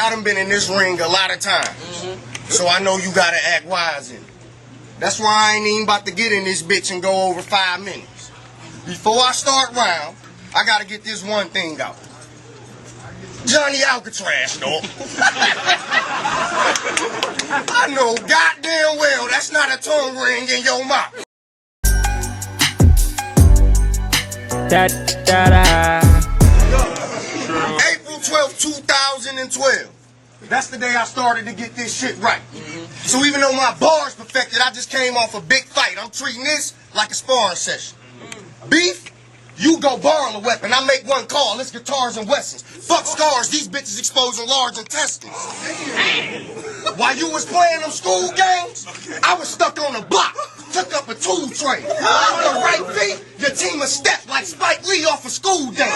I done been in this ring a lot of times, so I know you gotta act wise in it. That's why I ain't even about to get in this bitch and go over 5 minutes. Before I start round, I gotta get this one thing out. Johnny Alcatraz, dog. I know goddamn well that's not a tongue ring in your mouth. April 12th, 2012. That's the day I started to get this shit right. So even though my bar's perfected, I just came off a big fight. I'm treating this like a sparring session. Beef, you go borrow a weapon. I make one call. It's guitars and Wessons. Fuck scars. These bitches exposing large intestines. While you was playing them school games, I was stuck on a block. Took up a tool tray. Off the right feet, your team a step like Spike Lee off a school day.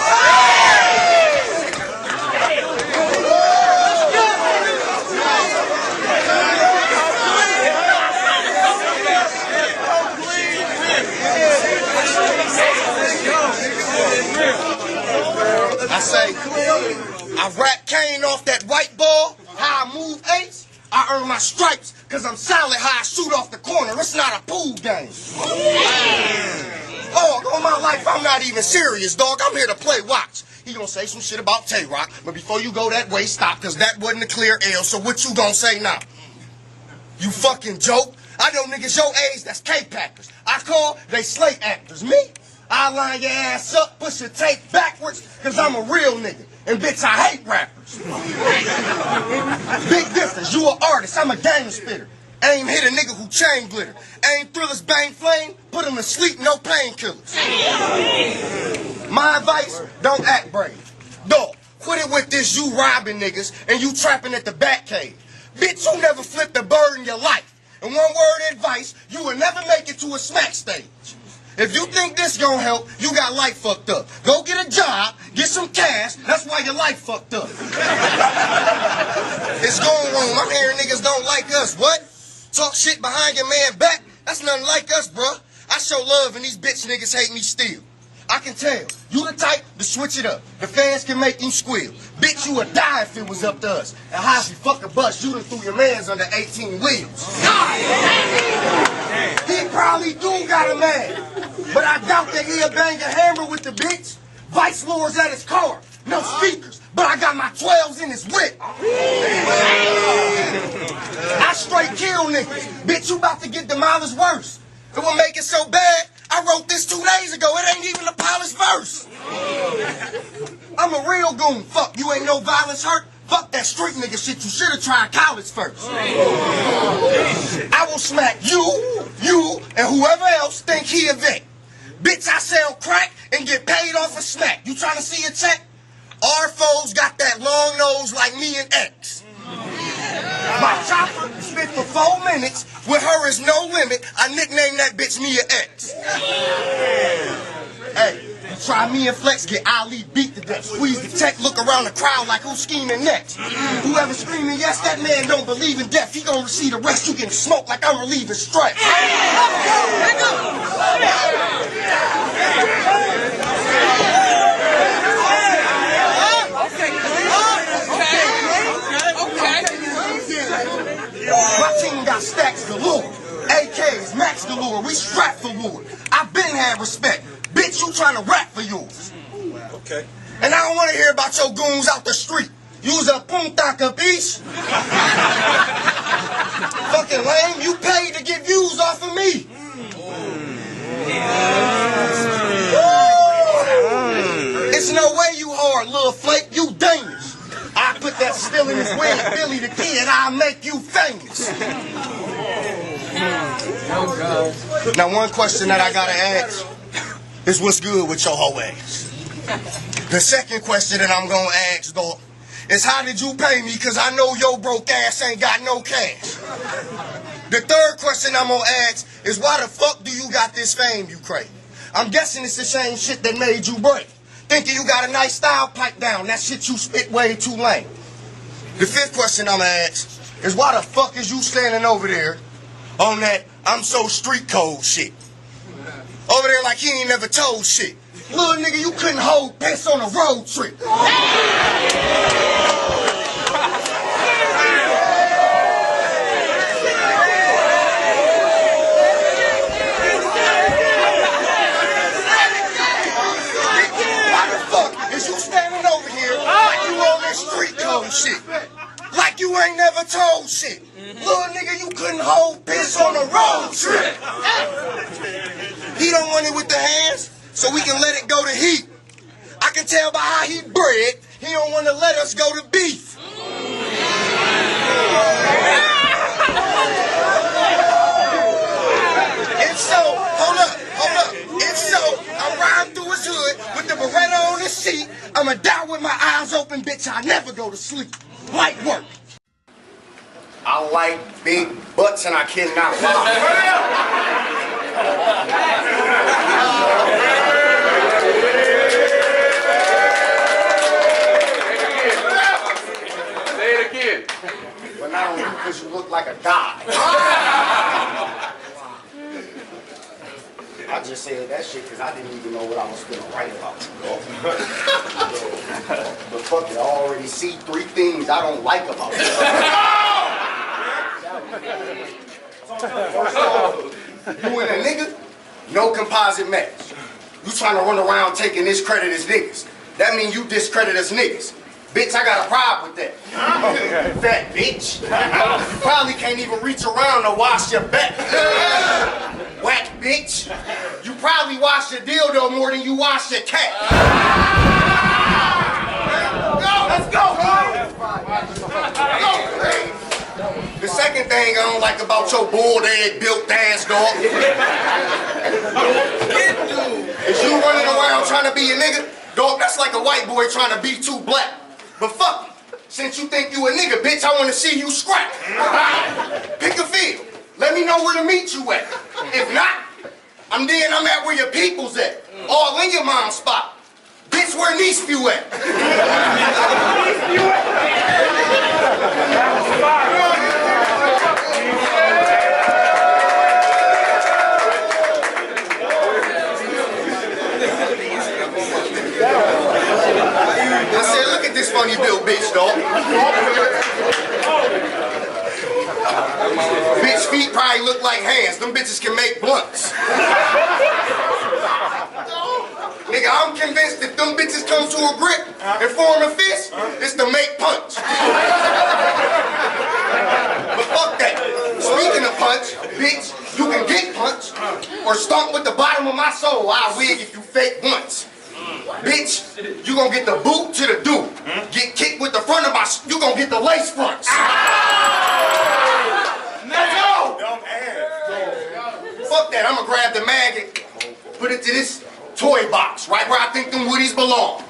I say, I rap Kane off that white ball, how I move eights, I earn my stripes, cause I'm solid how I shoot off the corner, it's not a pool game. Oh, all my life I'm not even serious, dog, I'm here to play watch. He gonna say some shit about Tay-Rock, but before you go that way, stop, cause that wasn't a clear L, so what you gonna say now? You fucking joke? I know niggas your age that's K-Packers. I call, they slate actors. Me? I line your ass up, push your tape backwards, cause I'm a real nigga. And bitch, I hate rappers. Big difference, you an artist, I'm a game spitter. Aim hit a nigga who chain glitter. Aim thrillers, bang flame, put him to sleep, no painkillers. My advice, don't act brave. Dog, quit it with this you robbing niggas and you trapping at the back cave. Bitch, you never flipped a bird in your life. And one word advice, you will never make it to a smack stage. If you think this gonna help, you got life fucked up. Go get a job, get some cash, that's why your life fucked up. It's going wrong, I'm hearing niggas don't like us, what? Talk shit behind your man back, that's nothing like us, bruh. I show love and these bitch niggas hate me still. I can tell, you the type to switch it up. The fans can make you squeal. Bitch, you would die if it was up to us. And how she fuck a bus, you done threw your mans under 18 wheels. He probably do got a man. But I doubt that he'll bang a hammer with the bitch. Vice lords at his car. No speakers, but I got my 12s in his whip. I straight kill niggas. Bitch, you about to get demolished worse. It will make it so bad, I wrote this 2 days ago. It ain't even a polished verse. I'm a real goon. Fuck, you ain't no violence hurt. Fuck that street nigga shit. You should have tried college first. I will smack you, and whoever else think he a vet. Bitch, I sell crack and get paid off a smack. You trying to see a check? Our foes got that long nose like me and X. My chopper spit for 4 minutes. With her is no limit. I nicknamed that bitch Mia X. Hey, try me and Flex, get Ali beat to death. Squeeze the tech, look around the crowd like who's scheming next. Whoever screaming yes, that man don't believe in death. He gonna receive the rest. You getting smoked like I'm relieving stress. My team got stacks galore, AKs, max galore, we strapped for war. I've been had respect. Bitch, you trying to rap for yours. Okay. And I don't want to hear about your goons out the street. You's a punta capiche. Fucking lame, you paid to get views off of me. It's no way you hard, little flake, you dangerous. I put that still in his wig, Billy the Kid, I'll make you famous. Now one question that I gotta ask is what's good with your whole ass? The second question that I'm gonna ask, though, is how did you pay me? Cause I know your broke ass ain't got no cash. The third question I'm gonna ask is why the fuck do you got this fame you crave? I'm guessing it's the same shit that made you break. Thinking you got a nice style pipe down, that shit you spit way too lame. The fifth question I'm gonna ask is why the fuck is you standing over there on that I'm so street cold shit? Over there like he ain't never told shit. Little nigga, you couldn't hold piss on a road trip. shit. Like you ain't never told shit. Little nigga, you couldn't hold piss on a road trip. He don't want it with the hands, so we can let it go to heat. I can tell by how he bred, he don't want to let us go to beef. And so, hold up. And so, I'm riding through his hood with the Beretta on his seat. I'ma die with my eyes open, bitch. I never go to sleep. Light work. I like big butts and I cannot lie. Say it again. But not on you because you look like a dog. I just said that shit because I didn't even know what I was going to write about. But fuck it, I already see 3 things I don't like about it. You and a nigga, no composite match. You trying to run around taking this credit as niggas. That means you discredit us niggas. Bitch, I got a problem with that. Fat bitch. You probably can't even reach around to wash your back. Whack bitch. You probably wash your dildo more than you wash your cat. Let's go. The second thing I don't like about your boiled egg built ass dog is you running around trying to be a nigga. Dog, that's like a white boy trying to be too black. But fuck it. Since you think you a nigga, bitch, I want to see you scrap. Pick a field. Let me know where to meet you at. If not, I'm at where your people's at. All in your mom's spot. Bitch, where niece view at? I said, look at this funny built bitch, dog. Bitch feet probably look like hands. Them bitches can make blunts. Nigga, I'm convinced if them bitches come to a grip and form a fist, it's to make punch. But fuck that. Speaking of punch, bitch, you can get punched or stomp with the bottom of my soul. I'll wig if you fake once. Bitch, you gonna get the boot to the do. Get kicked with the front of my, you gonna get the lace fronts. Let's go! Fuck that, I'm gonna grab the mag and put it to this toy box, right where I think them woodies belong.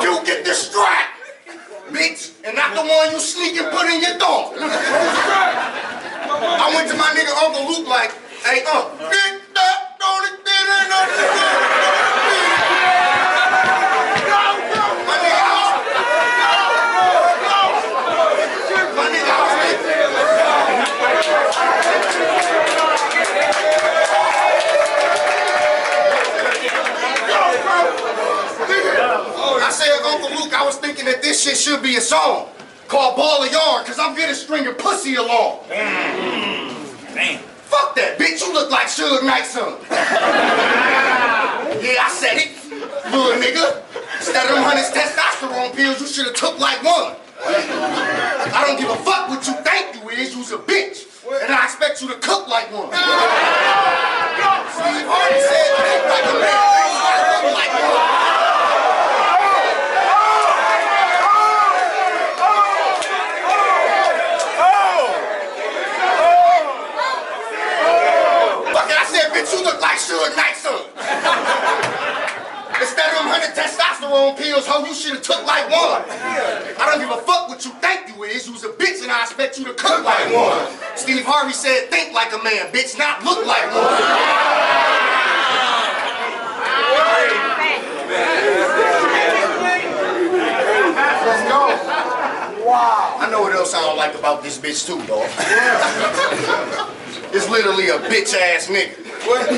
You get the strap, bitch, and not the one you sneak and put in your thumb. I went to my nigga Uncle Luke like, hey, bitch, I said, Uncle Luke, I was thinking that this shit should be a song called Ball of Yarn, cause I'm gonna string your pussy along. Damn. Fuck that, bitch, you look like Suge Knight's son. Yeah, I said it, little nigga. Instead of them 100 testosterone pills, you should have took like 1. I don't give a fuck what you think you is, you's a bitch. And I expect you to cook like one. Steve Harvey said think like a man, you gotta cook like one. You look like Suge Knight's son. Instead of them 100 testosterone pills, ho, you should have took like 1. I don't give a fuck what you think you is. You's a bitch and I expect you to cook like 1. Steve Harvey said think like a man, bitch, not look like one. Let's go. Wow. I know what else I don't like about this bitch too, dog. It's literally a bitch ass nigga. What? See,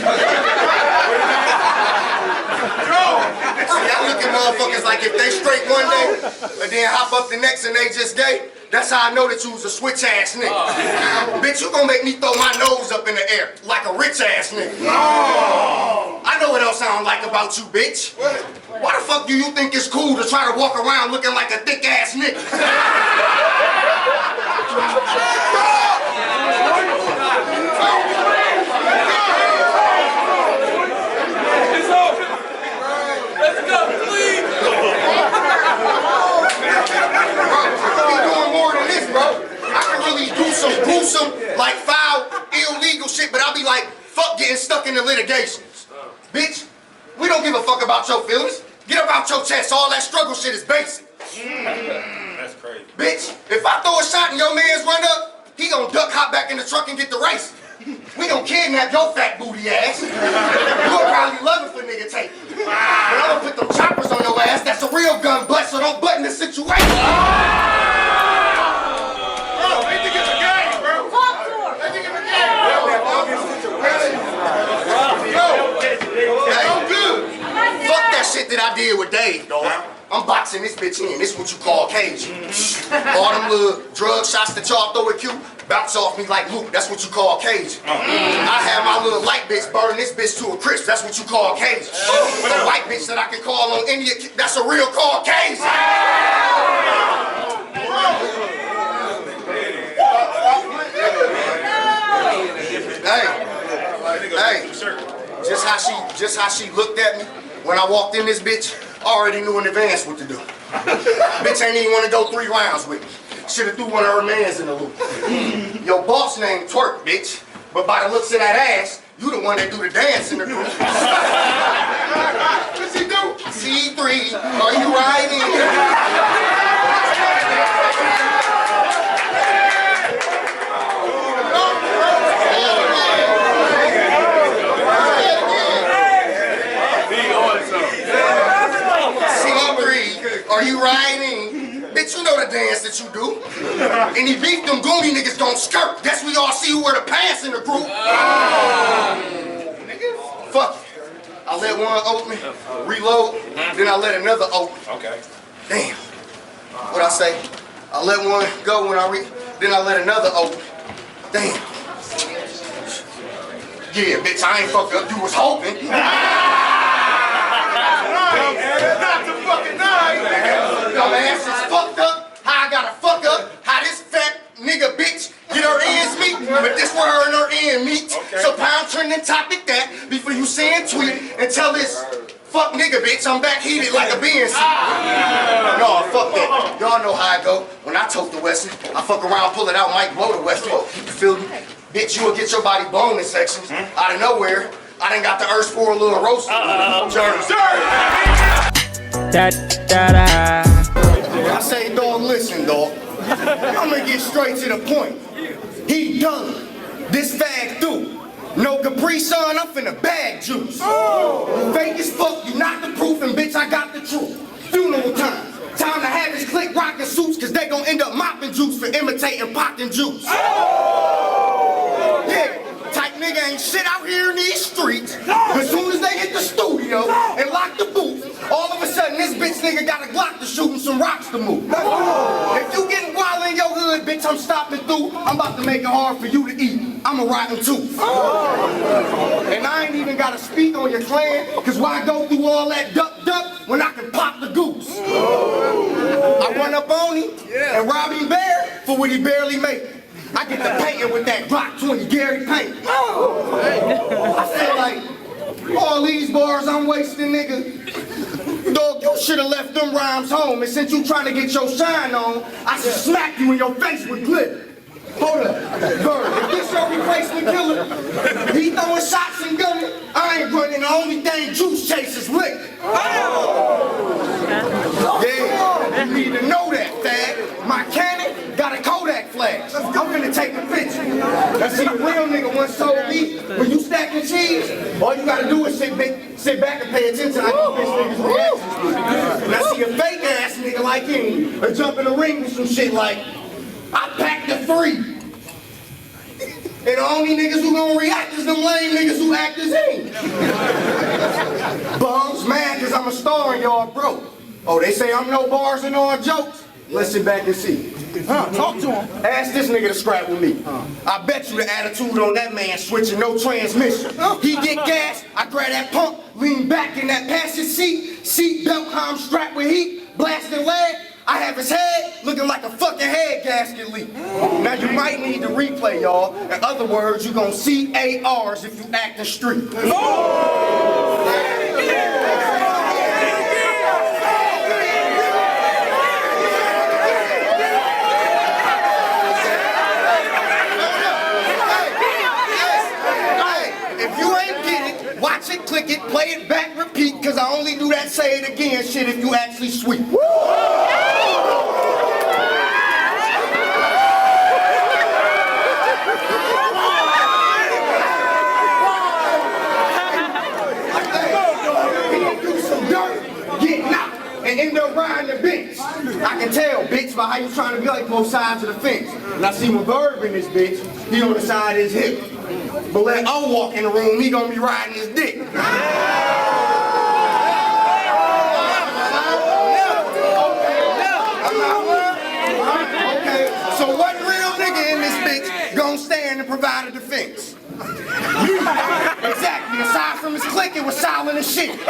I look at motherfuckers like if they straight one day and then hop up the next and they just gay, that's how I know that you was a switch ass nigga. Bitch, you gonna make me throw my nose up in the air like a rich ass nigga. I I know what else I don't like about you, bitch. What? Why the fuck do you think it's cool to try to walk around looking like a thick-ass nigga? Let's go, Qleen! Bro, we doing more than this, bro. I can really do some gruesome, like foul, illegal shit, but I'll be like, fuck getting stuck in the litigations. Bitch, we don't give a fuck about your feelings. Get up out your chest. All that struggle shit is basic. That's crazy. Bitch, if I throw a shot and your man's run up, he gonna duck, hop back in the truck and get the race. We gonna kidnap your fat booty ass. You'll probably love it for nigga tape. But I'm gonna put them choppers on your ass. That's a real gun butt, so don't butt in the situation. Bro, they think it's a game, bro. Talk to her. They think it's a game. Hey, I'm good. Fuck that shit that I did with Dave, dog. I'm boxing this bitch in. This is what you call cage. All them little drug shots that y'all throw at Q, bounce off me like Luke. That's what you call cage. I have my little light bitch burn this bitch to a crisp. That's what you call cage. The white bitch that I can call on India, that's a real call cage. Hey, just how she looked at me when I walked in this bitch, I already knew in advance what to do. Bitch ain't even want to go 3 rounds with me. Should've threw one of her mans in the loop. Your boss named Twerk, bitch. But by the looks of that ass, you the one that do the dance in the group. What's he do? C3, are you riding? Are you riding? Bitch, you know the dance that you do. And he beat them goony niggas gon' skirt. Guess we all see who wear the pants in the group. Fuck it. I let one open, reload, then I let another open. Okay. Damn. What I say? I let one go when then I let another open. Damn. Yeah, bitch, I ain't fucked up. You was hoping. Dumbass is fucked up. How I gotta fuck up? How this fat nigga bitch get her ends meet? But this where her and her end meet. Okay. So pound trending topic that before you send tweet and tell this fuck nigga bitch I'm back heated like a BNC. No, fuck that. Y'all know how I go. When I tote the Western, I fuck around, pull it out, might blow the Western. You feel me? Bitch, you will get your body blown in sections out of nowhere. I done got the urge for a little roast. I say, dog, listen, dog. I'm gonna get straight to the point. He done. This fag through. No Capri Sun, I'm finna bag juice. Fake as fuck, you not the proof, and bitch, I got the truth. Funeral time. Time to have this clique rockin' suits, cause they gon' end up mopping juice for imitating poppin' juice. Yeah. Type nigga ain't shit out here in these streets. As soon as they hit the studio and lock the booth, all of a sudden this bitch nigga got a Glock to shoot and some rocks to move. If you getting wild in your hood, bitch, I'm stopping through. I'm about to make it hard for you to eat. I'm a rotten tooth. And I ain't even gotta speak on your clan, cause why go through all that duck when I can pop the goose? I run up on him and rob him bare for what he barely made. I get the painting with that Glock 20 Gary paint. I feel like all these bars I'm wasting, nigga. Dog, you should have left them rhymes home. And since you trying to get your shine on, I should smack you in your face with glitter. Hold up, Bird, if this your replacement killer, he throwing shots and gunning, I ain't running. The only thing Juice chases liquor. Yeah, you need to know that, fag. My cannon got a Kodak flash. I'm finna take a picture. Now see, the real nigga once told me, when you stacking cheese, all you gotta do is sit back and pay attention to how these niggas react. Now see, a fake ass nigga like him, or jump in the ring with some shit like, I packed the 3. And the only niggas who gonna react is them lame niggas who act as him. Bums mad cause I'm a star and y'all broke. Oh, they say I'm no bars and all jokes? Let's sit back and see. Talk to him. Ask this nigga to scrap with me. I bet you the attitude on that man switching no transmission. He get gas, I grab that pump, lean back in that passenger seat belt I'm strapped with heat, blasting lead. I have his head looking like a fucking head gasket leak. Now you might need to replay, y'all. In other words, you gonna see ARs if you acting street. Watch it, click it, play it back, repeat, cause I only do that say it again shit if you actually sweep. Do some dirt, get knocked, and end up riding the bench. I can tell, bitch, by how you trying to be like both sides of the fence. And I see my verb in this bitch, he on the side of his hip. But let O walk in the room, he gonna be riding his dick. Okay, so what real nigga in this bitch gonna stand and provide a defense? Exactly, aside from his clique, it was silent as shit.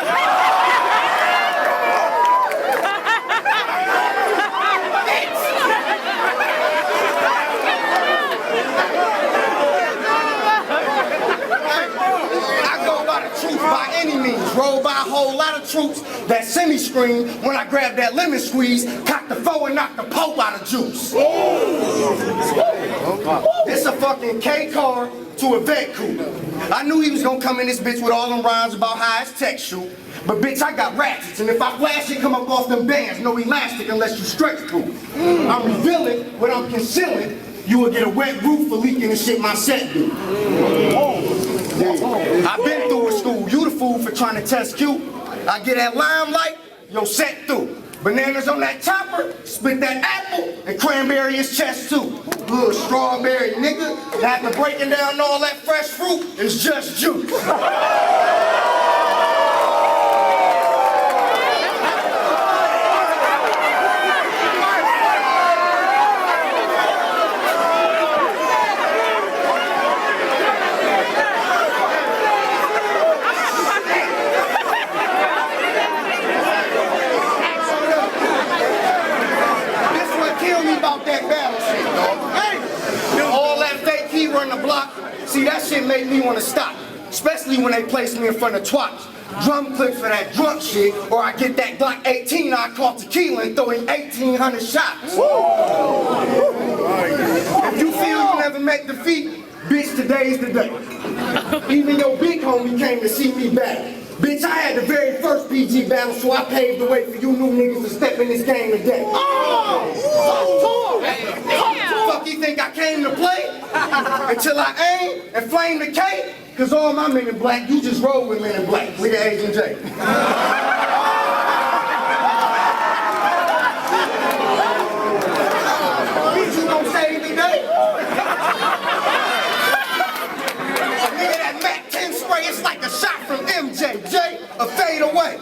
By any means, roll by a whole lot of troops that semi-scream when I grab that lemon squeeze, cock the foe and knock the Pope out of juice. This a fucking K car to a vet coupe. I knew he was gonna come in this bitch with all them rhymes about how his tech shoot. But bitch, I got ratchets, and if I flash it, come up off them bands, no elastic unless you stretch proof. I'm revealing what I'm concealing. You will get a wet roof for leaking the shit my set do. I've been through a school, you the fool for trying to test Q. I get that limelight, yo set through. Bananas on that chopper, split that apple, and cranberry his chest too. Good strawberry nigga, after breaking down all that fresh fruit, it's just juice. See, that shit make me want to stop, especially when they place me in front of twats. Drum clip for that drunk shit, or I get that Glock 18 I caught tequila and throw in 1,800 shots. If you feel you never make the feat, bitch, today's the day. Even your big homie came to see me back. Bitch, I had the very first PG battle, so I paved the way for you new niggas to step in this game today. Fuck you think I came to play? Until I aim and flame the K? Cause all my men in black, you just roll with men in black. Look at Agent J. Bitch, you gon' save the day? Nigga, that Mac 10 spray, it's like a shot from MJJ, a fade away.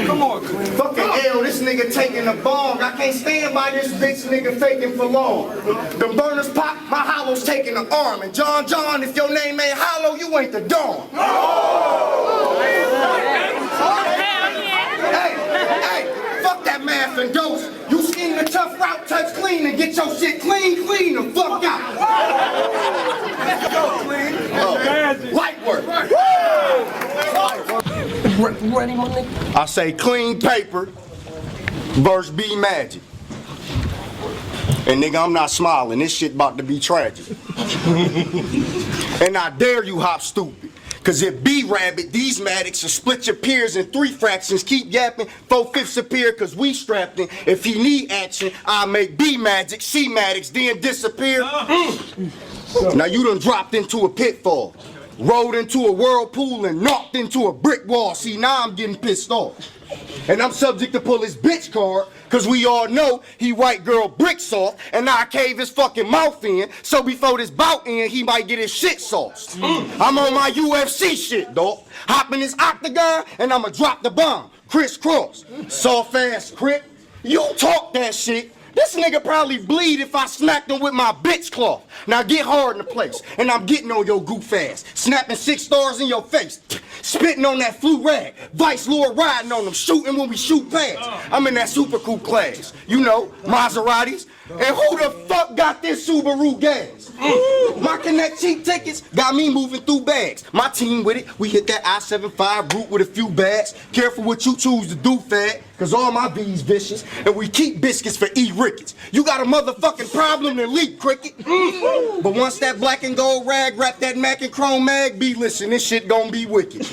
Come on, Qleen. Fucking L, this nigga taking a bong. I can't stand by this bitch nigga faking for long. The burners pop, my hollow's taking an arm. And John, if your name ain't hollow, you ain't the dawn. Hey, fuck that math and dose. You scheme the tough route, touch Qleen and get your shit clean the fuck out. Let's go, Qleen. Light work. I say Qleen Paper versus B Magic. And nigga, I'm not smiling. This shit about to be tragic. And I dare you hop stupid. Cause if B rabbit, these Maddox will split your peers in 3 fractions. Keep yapping, 4/5 appear cause we strapped in. If he need action, I'll make B Magic, C Maddox, then disappear. Now you done dropped into a pitfall. Rolled into a whirlpool and knocked into a brick wall. See, now I'm getting pissed off. And I'm subject to pull his bitch card, cause we all know he white girl brick soft, and now I cave his fucking mouth in, so before this bout end, he might get his shit sauced. I'm on my UFC shit, dawg. Hop in this octagon, and I'ma drop the bomb. Crisscross. Soft ass crip. You talk that shit, This nigga probably bleed if I smacked him with my bitch cloth. Now get hard in the place, and I'm getting on your goof ass. Snapping 6 stars in your face. Spitting on that flu rag. Vice Lord riding on them, shooting when we shoot past. I'm in that super cool class. You know, Maseratis. And who the fuck got this Subaru gas? My Connect cheap tickets got me moving through bags. My team with it, we hit that I-75 route with a few bags. Careful what you choose to do, fag, cause all my B's vicious. And we keep biscuits for E. Ricketts. You got a motherfucking problem, then leap, cricket. But once that black and gold rag wrap that Mac and Chrome mag, be listen, this shit gon' be wicked.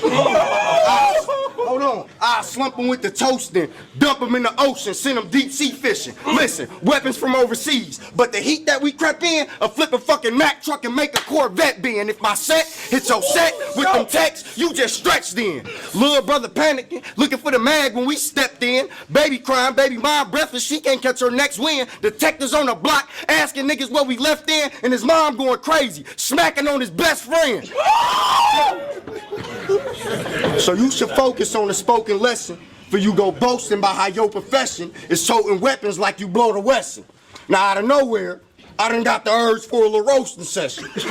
Hold on, I slump him with the toast and dump him in the ocean, send him deep sea fishing. Listen, weapons from overseas, but the heat that we crept in, a flip a fucking Mack truck and make a Corvette be. And if my set hits your set with them texts, you just stretched in. Little brother panicking, looking for the mag when we stepped in. Baby crying, baby mom breathless, she can't catch her next win. Detectives on the block asking niggas what we left in, and his mom going crazy, smacking on his best friend. So you should focus on the spoken lesson, for you go boasting about how your profession is toting weapons like you blow the Wesson. Now out of nowhere, I done got the urge for a little roasting session. Let's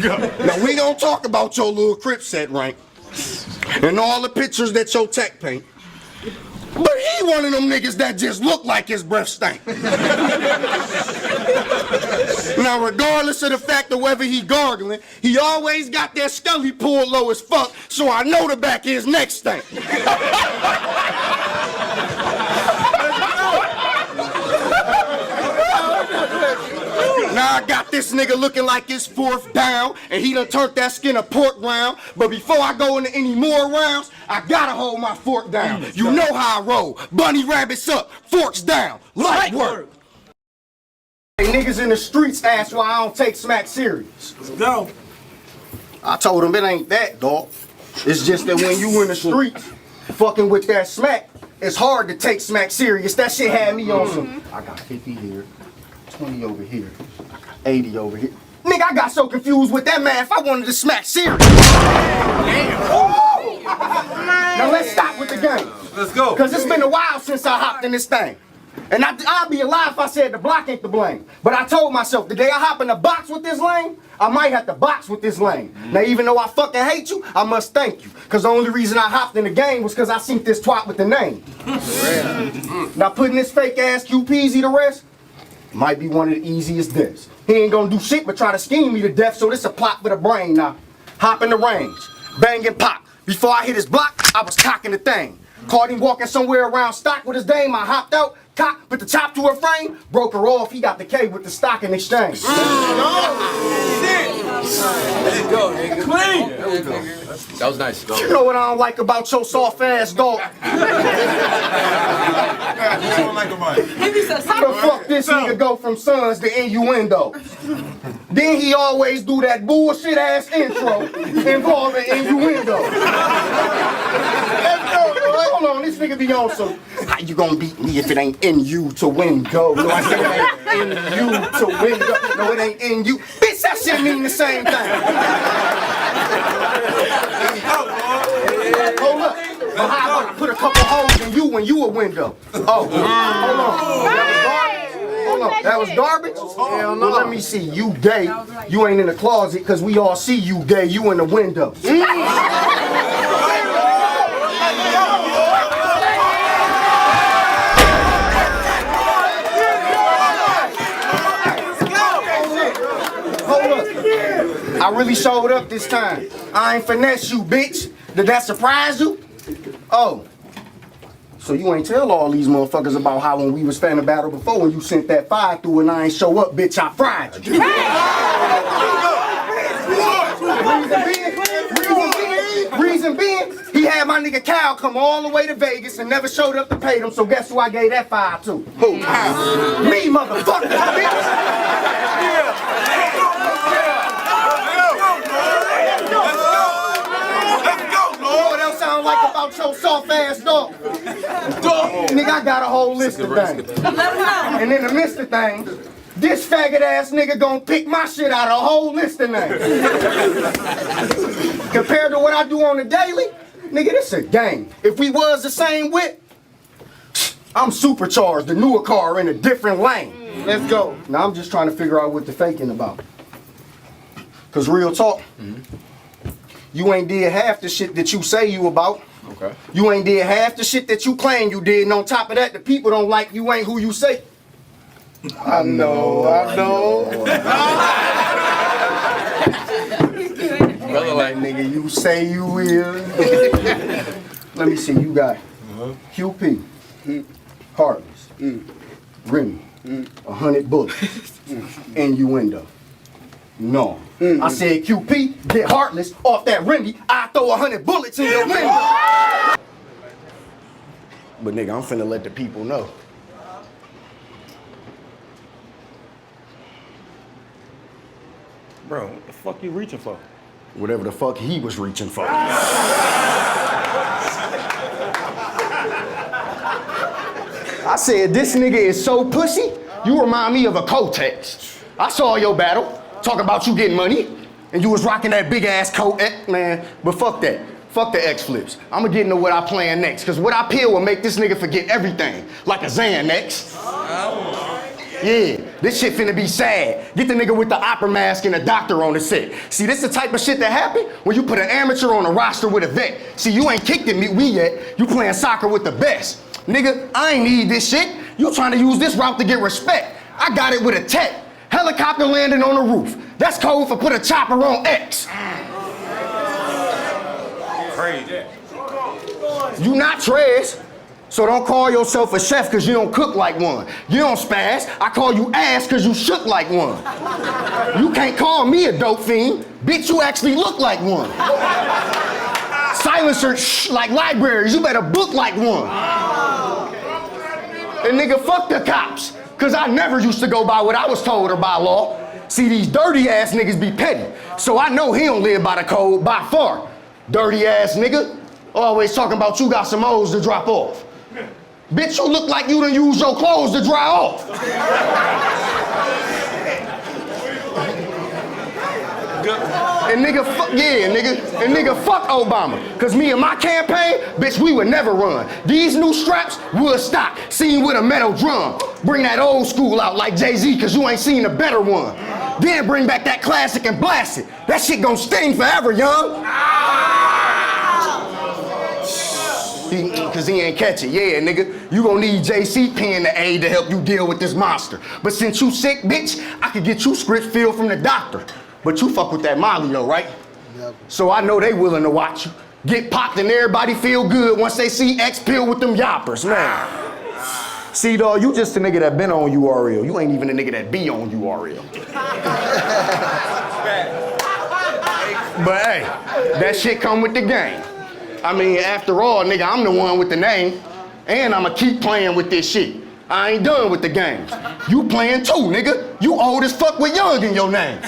go. Now we gonna talk about your little crip set rank and all the pictures that your tech paint. But he one of them niggas that just look like his breath stank. Now, regardless of the fact of whether he gargling, he always got that scully pulled low as fuck, so I know the back of his neck stank. Now I got this nigga looking like his 4th down, and he done turned that skin of pork round. But before I go into any more rounds, I gotta hold my fork down. You know how I roll. Bunny rabbits up, forks down. Light work. Hey, niggas in the streets ask why I don't take smack serious. Let's go. I told him it ain't that, dog. It's just that when you in the streets fucking with that smack, it's hard to take smack serious. That shit had me on some. I got 50 here, 20 over here, 80 over here. Nigga, I got so confused with that math, I wanted to smack serious. Damn. Now let's stop with the game. Let's go. Cause it's been a while since I hopped in this thing. And I'd be a lie if I said the block ain't to blame. But I told myself, the day I hop in the box with this lane, I might have to box with this lane. Now, even though I fucking hate you, I must thank you. Because the only reason I hopped in the game was because I seen this twat with the name. Now, putting this fake-ass QPZ to rest might be one of the easiest deaths. He ain't gonna do shit but try to scheme me to death, so this a plot for the brain now. Hop in the range, bang and pop. Before I hit his block, I was cocking the thing. Caught him walking somewhere around stock with his dame. I hopped out, cock, put the top to her frame, broke her off. He got the K with the stock in exchange. Let's go, nigga. Clean. That was nice. You know what I don't like about your soft ass dog? How the fuck this nigga go from sons to innuendo? Then he always do that bullshit ass intro involving innuendo. Hold on, this nigga be on some. How you gonna beat me if it ain't in you to win go? No, I said it ain't in you to win go. No, it ain't in you. Bitch, that shit mean the same thing. Hold up. But how about I put a couple holes in you when you a window? Oh, hold on. Hold on. That was garbage? Hell no. Well, let me see. You gay. You ain't in the closet because we all see you gay. You in the window. I really showed up this time. I ain't finesse you, bitch. Did that surprise you? Oh. So you ain't tell all these motherfuckers about how when we was fanning battle before when you sent that fire through and I ain't show up, bitch, I fried you. Reason being, he had my nigga Cal come all the way to Vegas and never showed up to pay them, so guess who I gave that fire to? Who? Me, motherfucker, bitch. Like about your soft ass dog. Nigga, I got a whole list of things. And in the midst of things, this faggot ass nigga gonna pick my shit out of a whole list of names. Compared to what I do on the daily, nigga, this a game. If we was the same width, I'm supercharged, the newer car in a different lane. Let's go. Now I'm just trying to figure out what the faking about. Cause real talk, you ain't did half the shit that you say you about. Okay. You ain't did half the shit that you claim you did, and on top of that, the people don't like you ain't who you say. I know. Brother, like Nigga, you say you will. Let me see, you got QP, Heartless, Remy, 100 bullets, innuendo. No. I said QP, get Heartless off that Remy, I throw 100 bullets in your window. But nigga, I'm finna let the people know. Bro, what the fuck you reaching for? Whatever the fuck he was reaching for. I said, this nigga is so pussy, you remind me of a Kotex. I saw your battle, talking about you getting money, and you was rocking that big ass coat, man, but fuck that. Fuck the X flips. I'ma get into what I plan next, cause what I peel will make this nigga forget everything, like a Xanax. Yeah, this shit finna be sad. Get the nigga with the opera mask and a doctor on the set. See, this the type of shit that happen when you put an amateur on a roster with a vet. See, you ain't kicked in we yet, you playing soccer with the best. Nigga, I ain't need this shit. You trying to use this route to get respect. I got it with a tech. Helicopter landing on the roof. That's code for put a chopper on X. Crazy. You not trash. So don't call yourself a chef cause you don't cook like one. You don't spaz, I call you ass cause you shook like one. You can't call me a dope fiend. Bitch, you actually look like one. Silencer like libraries, you better book like one. And nigga, fuck the cops. Cause I never used to go by what I was told or by law. See, these dirty ass niggas be petty. So I know he don't live by the code by far. Dirty ass nigga, always talking about you got some O's to drop off. Bitch, you look like you done used your clothes to dry off. And nigga, fuck, yeah, nigga. And nigga, fuck Obama. Cause me and my campaign, bitch, we would never run. These new straps, wood stock, seen with a metal drum. Bring that old school out like Jay-Z, cause you ain't seen a better one. Then bring back that classic and blast it. That shit gon' sting forever, young. Cause he ain't catch it, yeah, nigga. You gon' need JC pen to aid to help you deal with this monster. But since you sick, bitch, I could get you scripts filled from the doctor. But you fuck with that Molly though, right? Yep. So I know they willing to watch you. Get popped and everybody feel good once they see X pill with them yoppers, man. See, dawg, you just a nigga that been on URL. You ain't even a nigga that be on URL. But hey, that shit come with the game. I mean, after all, nigga, I'm the one with the name, and I'ma keep playing with this shit. I ain't done with the game. You playing too, nigga. You old as fuck with young in your name.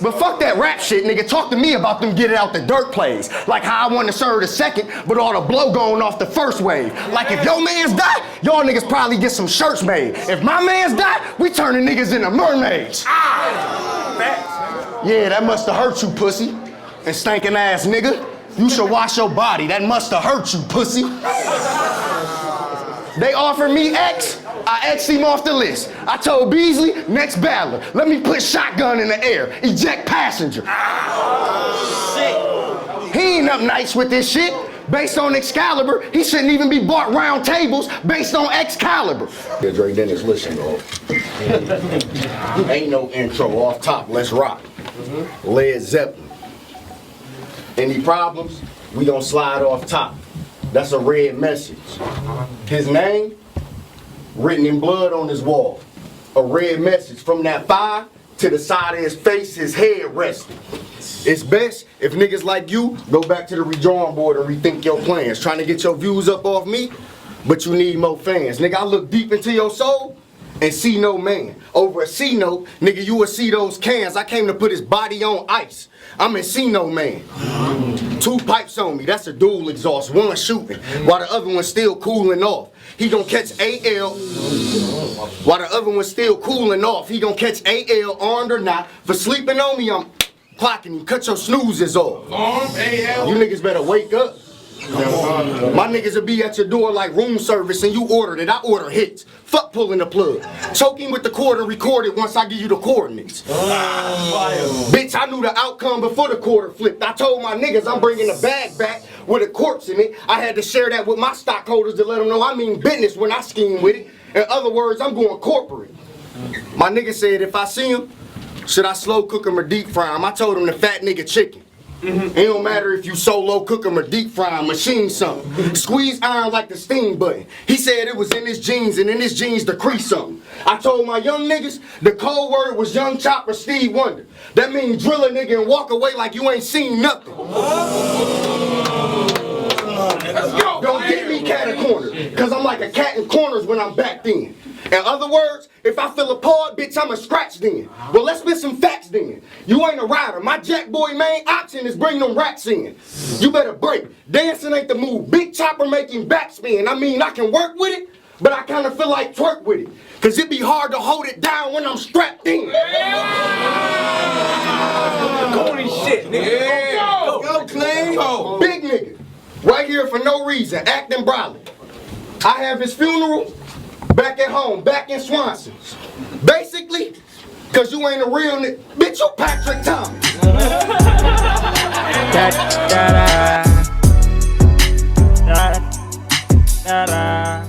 But fuck that rap shit, nigga. Talk to me about them get it out the dirt plays. Like how I want to serve the second, but all the blow going off the first wave. Like if your mans die, y'all niggas probably get some shirts made. If my mans die, we turning niggas into mermaids. Yeah, that must have hurt you, pussy. And stinking ass nigga, you should wash your body. That must have hurt you, pussy. They offered me X, I X'd him off the list. I told Beasley, next battler, let me put shotgun in the air, eject passenger. Shit. He ain't up nice with this shit. Based on Excalibur, he shouldn't even be bought round tables based on Excalibur. Yeah, Dre Dennis, listen, bro. Ain't no intro, off top, let's rock. Led Zeppelin. Any problems, we gon' slide off top. That's a red message. His name, written in blood on his wall. A red message from that fire to the side of his face, his head resting. It's best if niggas like you go back to the redrawing board and rethink your plans. Trying to get your views up off me, but you need more fans. Nigga, I look deep into your soul and see no man. Over a C note, nigga, you will see those cans. I came to put his body on ice. I'm in see no man. 2 pipes on me, that's a dual exhaust, one shooting, while the other one's still cooling off. He gon' catch AL, while the other one's still cooling off. He gon' catch AL, armed or not. For sleeping on me, I'm clocking you, cut your snoozes off. You niggas better wake up. My niggas will be at your door like room service and you ordered it. I order hits. Fuck pulling the plug. Choking with the cord and record it once I give you the coordinates. Bitch, I knew the outcome before the quarter flipped. I told my niggas I'm bringing the bag back with a corpse in it. I had to share that with my stockholders to let them know I mean business when I scheme with it. In other words, I'm going corporate. My nigga said if I see him, should I slow cook him or deep fry him? I told him the fat nigga chicken. It don't matter if you solo cook him or deep fry him, machine something. Squeeze iron like the steam button. He said it was in his jeans and in his jeans decrease something. I told my young niggas the code word was Young Chopper Steve Wonder. That means drill a nigga and walk away like you ain't seen nothing. Don't get me cat in corner, cause I'm like a cat in corners when I'm backed in. In other words, if I feel a pause, bitch, I'ma scratch then. Well, let's spit some facts then. You ain't a rider. My jack boy main option is bring them racks in. You better break. Dancing ain't the move. Big chopper making backspin. I mean, I can work with it, but I kind of feel like twerk with it. Cause it be hard to hold it down when I'm strapped in. Corny shit, nigga. Go, Qleen. Go. Big nigga. Right here for no reason, acting brolic. I have his funeral back at home, back in Swanson. Basically, cause you ain't a real nigga. Bitch, you Patrick Thomas. Da da da da da.